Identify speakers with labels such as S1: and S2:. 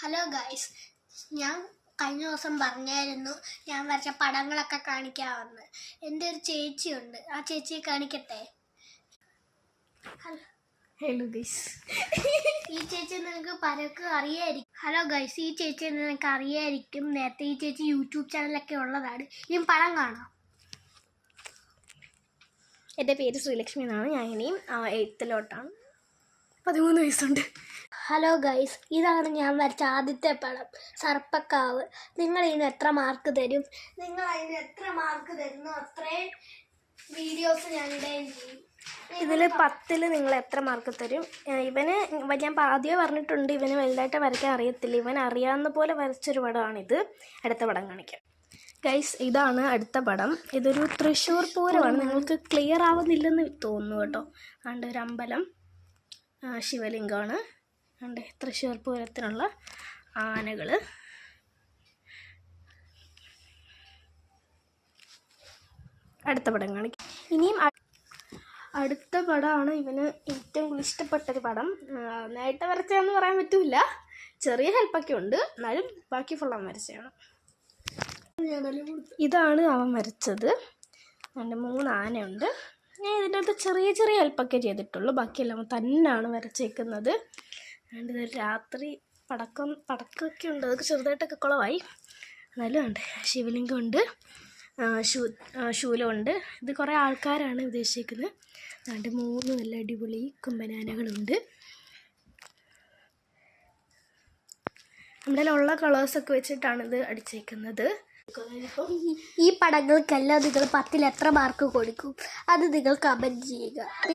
S1: Hello guys, ഞാൻ കഴിഞ്ഞ ദിവസം പറഞ്ഞായിരുന്നു ഞാൻ വരച്ച പടങ്ങളൊക്കെ കാണിക്കാമെന്ന്. എൻ്റെ ഒരു ചേച്ചിയുണ്ട്, ആ ചേച്ചിയെ കാണിക്കട്ടെ.
S2: ഹലോ ഗൈസ്,
S1: ഈ ചേച്ചി നിനക്ക് പലർക്കും അറിയായിരിക്കും. ഹലോ ഗൈസ്, ഈ ചേച്ചി നിനക്ക് അറിയായിരിക്കും. നേരത്തെ ഈ ചേച്ചി യൂട്യൂബ് ചാനലൊക്കെ ഉള്ളതാണ്. ഈ പടം കാണാം.
S2: എൻ്റെ പേര് ശ്രീലക്ഷ്മി എന്നാണ്. ഞാൻ ഇനിയും 8th-ലോട്ടാണ്. 13 വയസ്സുണ്ട്.
S1: ഹലോ ഗൈസ്, ഇതാണ് ഞാൻ വരച്ച ആദ്യത്തെ പടം, സർപ്പക്കാവ്. നിങ്ങൾ ഇതിന് എത്ര മാർക്ക് തരും? നിങ്ങൾ അതിന് എത്ര മാർക്ക് തരുന്നു അത്രയും വീഡിയോസ് ഞാൻ ഇടുകയും ചെയ്യും.
S2: ഇതിൽ 10ൽ നിങ്ങൾ എത്ര മാർക്ക് തരും? ഇവന് ഞാൻ ആദ്യമേ പറഞ്ഞിട്ടുണ്ട്, ഇവന് വലുതായിട്ട് വരയ്ക്കാൻ അറിയത്തില്ല. ഇവൻ അറിയാവുന്ന പോലെ വരച്ചൊരു പടമാണിത്. അടുത്ത പടം കാണിക്കാം. ഗൈസ്, ഇതാണ് അടുത്ത പടം. ഇതൊരു തൃശ്ശൂർ പൂരമാണ്. നിങ്ങൾക്ക് ക്ലിയർ ആവുന്നില്ലെന്ന് തോന്നുന്നു കേട്ടോ. അതുകൊണ്ട് ഒരു അമ്പലം, ശിവലിംഗമാണ്. അതുകൊണ്ട് തൃശ്ശൂർ പൂരത്തിനുള്ള ആനകൾ. അടുത്ത പടം കാണിക്കാം. ഇനിയും അടുത്ത പടമാണ് ഇവന് ഏറ്റവും ഇഷ്ടപ്പെട്ടൊരു പടം. നന്നായിട്ട് വരച്ചതെന്ന് പറയാൻ പറ്റില്ല, ചെറിയ ഹെൽപ്പൊക്കെ ഉണ്ട്, എന്നാലും ബാക്കി ഫുൾ അവൻ വരച്ചതാണ്. ഇതാണ് അവൻ വരച്ചത്. അതിൻ്റെ 3 ആനയുണ്ട്. ഞാൻ ഇതിൻ്റെ അകത്ത് ചെറിയ ചെറിയ ഹെൽപ്പൊക്കെ ചെയ്തിട്ടുള്ളൂ, ബാക്കിയെല്ലാം തന്നെയാണ് വരച്ചേക്കുന്നത്. അതുകൊണ്ട് ഇത് രാത്രി പടക്കമൊക്കെ ഉണ്ട്, അതൊക്കെ ചെറുതായിട്ടൊക്കെ കുളമായി. എന്നാലും ഉണ്ട് ശിവലിംഗമുണ്ട്, ശൂലമുണ്ട്. ഇത് കുറേ ആൾക്കാരാണ് ഉദ്ദേശിക്കുന്നത്. അതുകൊണ്ട് 3 നല്ല അടിപൊളി കുമ്പനാനകളുണ്ട്. നമ്മുടെ ഉള്ള കളേഴ്സൊക്കെ വെച്ചിട്ടാണ് ഇത് അടിച്ചേക്കുന്നത്.
S1: ഈ പടങ്ങൾക്കെല്ലാം നിങ്ങൾ 10ൽ എത്ര മാർക്ക് കൊടുക്കും? അത് നിങ്ങൾ കമൻറ്റ് ചെയ്യുക.